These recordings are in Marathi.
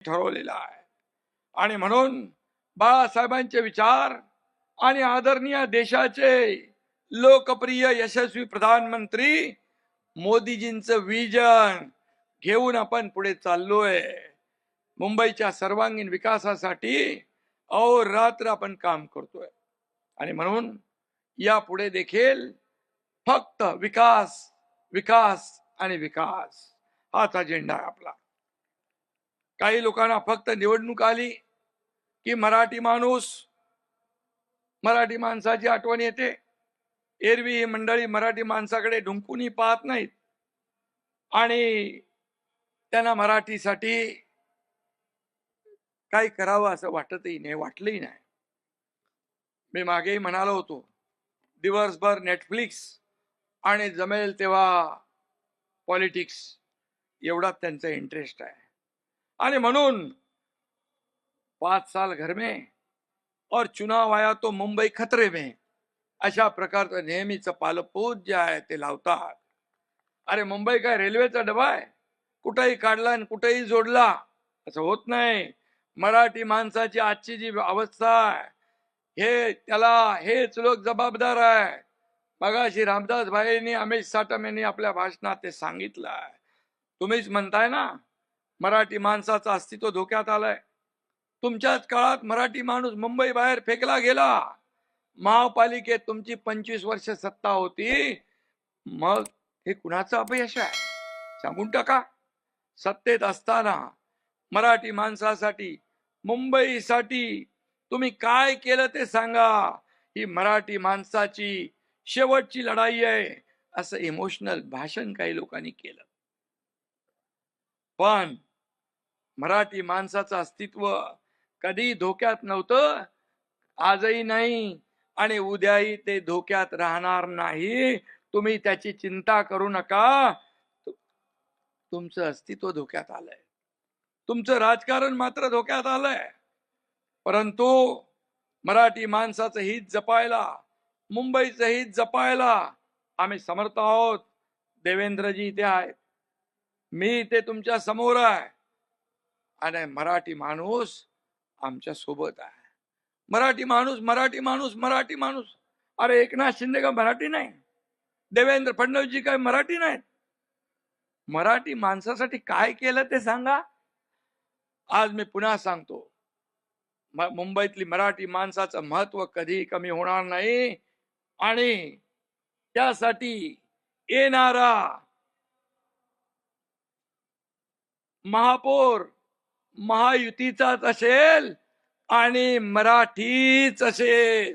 ठरवलेला आहे। आणि म्हणून बाळासाहेबांचे विचार आणि आदरणीय देशाचे लोकप्रिय यशस्वी प्रधानमंत्री मोदीजींचं विजन घेऊन आपण पुढे चाललोय। मुंबईच्या सर्वांगीण विकासासाठी अहोरात्र आपण काम करतोय आणि म्हणून यापुढे देखील फक्त विकास विकास आणि विकास हाच अजेंडा आहे आपला। काही लोकांना फक्त निवडणूक आली की मराठी माणसाची आठवण येते। एरवी ही मंडळी मराठी माणसाकडे ढुंकूनही पाहत नाहीत आणि त्यांना मराठीसाठी काही करावं असं वाटतही नाही, वाटलंही नाही। मी मागेही म्हणालो होतो, दिवसभर नेटफ्लिक्स आणि जमेल तेव्हा पॉलिटिक्स एवढा त्यांचा इंटरेस्ट आहे। आणि म्हणून 5 साल घर में और चुनाव आया तो मुंबई खतरे में अशा प्रकारचं नेहमीचं पालपूत जे आहे ते लावतात। अरे मुंबई काय रेल्वेचा डबा आहे, कुठेही काढला आणि कुठेही जोडला असं होत नाही। मराठी माणसाची आजची जी अवस्था आहे हे त्याला हेच लोक जबाबदार आहे। मगाशी रामदास भाईंनी अमित साटम यांनी आपल्या भाषणात ते सांगितलं आहे। तुम्हीच म्हणताय ना मराठी माणसाचं अस्तित्व धोक्यात आलंय। तुमच्याच काळात मराठी माणूस मुंबई बाहेर फेकला गेला। महापालिकेत तुमची 25 वर्ष सत्ता होती, मग हे कुणाचं अपयश आहे सांगून टाका। सत्तेत असताना मराठी माणसासाठी मुंबईसाठी तुम्ही काय केलं ते सांगा। ही मराठी माणसाची शेवटची लढाई आहे असं इमोशनल भाषण काही लोकांनी केलं, पण मराठी माणसाचं अस्तित्व कधी धोक्यात नव्हतं, आजही नाही आणि उद्याही ते धोक्यात राहणार नाही। तुम्ही त्याची चिंता करू नका। तुमचं अस्तित्व धोक्यात आलंय, तुमचं राजकारण मात्र धोक्यात आलंय, परंतु मराठी माणसाचं हित जपायला, मुंबईचं हित जपायला आम्ही समर्थ आहोत। देवेंद्रजी इथे आहेत, मी इथे तुमच्या समोर आहे आणि मराठी माणूस आमच्या सोबत आहे। मराठी माणूस मराठी माणूस मराठी माणूस। अरे एकनाथ शिंदे का मराठी नाही? देवेंद्र फडणवीसजी काय मराठी नाहीत? मराठी माणसासाठी काय केलं ते सांगा। आज मी पुन्हा सांगतो, मुंबईतली मराठी माणसाचं महत्व कधी कमी होणार नाही आणि त्यासाठी येणारा महापौर महायुतीचाच असेल आणि मराठीच असेल।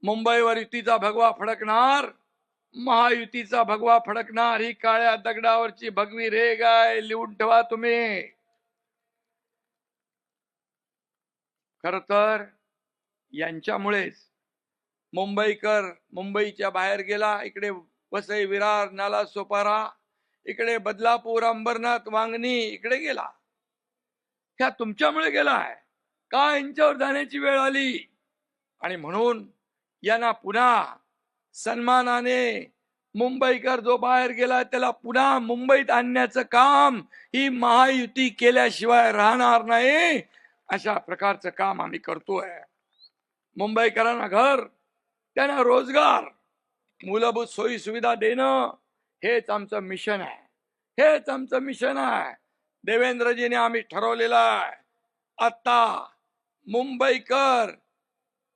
मुंबईवर युतीचा भगवा फडकणार, महायुतीचा भगवा फडकणार। ही काळ्या दगडावरची भगवी रेघ आहे, लिहून ठेवा तुम्ही। खर तर यांच्यामुळेच मुंबईकर मुंबईच्या बाहेर गेला, इकडे वसई विरार नाला सोपारा, इकडे बदलापूर अंबरनाथ वांगणी इकडे गेला। ह्या तुमच्यामुळे गेलाय का? यांच्यावर जाण्याची वेळ आली आणि म्हणून यांना पुन्हा सन्मानाने मुंबईकर जो बाहेर गेला त्याला पुन्हा मुंबईत आणण्याचं काम ही महायुती केल्याशिवाय राहणार नाही। अशा प्रकारचं काम आम्ही करतोय। मुंबईकरांना घर, त्यांना रोजगार, मूलभूत सोयी सुविधा देणं हेच आमचं मिशन आहे, हेच आमचं मिशन आहे। देवेंद्रजीने आम्ही ठरवलेलं आहे, आता मुंबईकर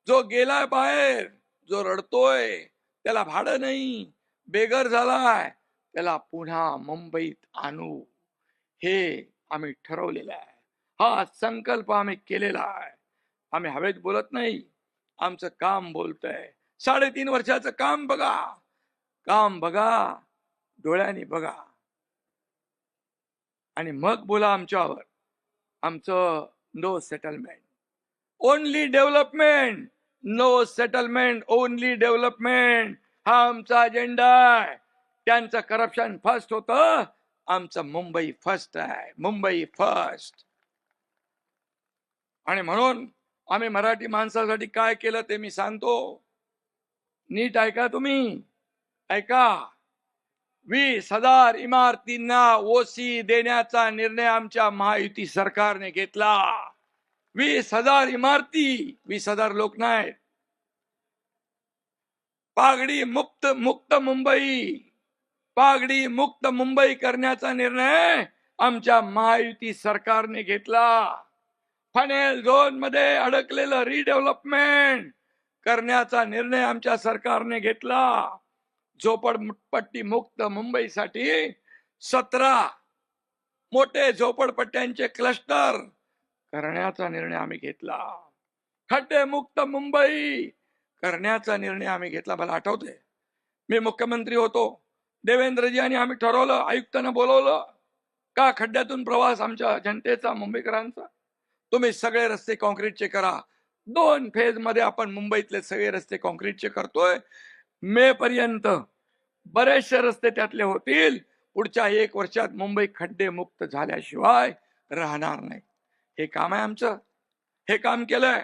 जो गेलाय बाहेर, जो रडतोय, त्याला भाडं नाही, बेघर झालाय, त्याला पुन्हा मुंबईत आणू, हे आम्ही ठरवलेलं आहे। हा संकल्प आम्ही केलेला आहे। आम्ही हवेत बोलत नाही, आमचं काम बोलतंय। 3.5 वर्षाचं काम बघा, काम बघा, डोळ्यांनी बघा आणि मग बोला आमच्यावर। आमचं no settlement, only development, no settlement, only development हा आमचा अजेंडा आहे। त्यांचं करप्शन फर्स्ट होतं, आमचं मुंबई फर्स्ट आहे, मुंबई फर्स्ट। आणि म्हणून आम्ही मराठी माणसासाठी काय केलं ते मी सांगतो, नीट ऐका तुम्ही, ऐका। 20,000 इमारतींना ओसी देण्याचा निर्णय आमच्या महायुती सरकारने घेतला. 20,000 इमारती, 20,000 लोक नाहीत. पागडी मुक्त मुक्त मुंबई, पागडी मुक्त मुंबई करण्याचा निर्णय आमच्या महायुती सरकारने घेतला. फनेल झोन मध्ये अडकलेलं रिडेव्हलपमेंट करण्याचा निर्णय आमच्या सरकारने घेतला. झोपडपट्टी मुक्त मुंबईसाठी 17 मोठे झोपडपट्ट्यांचे क्लस्टर करण्याचा निर्णय आम्ही घेतला. खड्डे मुक्त मुंबई करण्याचा निर्णय आम्ही घेतला. मला आठवतंय, मी मुख्यमंत्री होतो, देवेंद्रजी आणि आम्ही ठरवलं, आयुक्तांना बोलवलं, का खड्ड्यातून प्रवास आमच्या जनतेचा, मुंबईकरांचा, तुम्ही सगळे रस्ते काँक्रीटचे करा. 2 फेज मध्ये आपण मुंबईतले सगळे रस्ते काँक्रीटचे करतोय. मे पर्यंत बरेचसे रस्ते त्यातले होतील. पुढच्या 1 वर्षात मुंबई खड्डे मुक्त झाल्याशिवाय राहणार नाही. हे काम आहे आमचं. हे काम केलंय.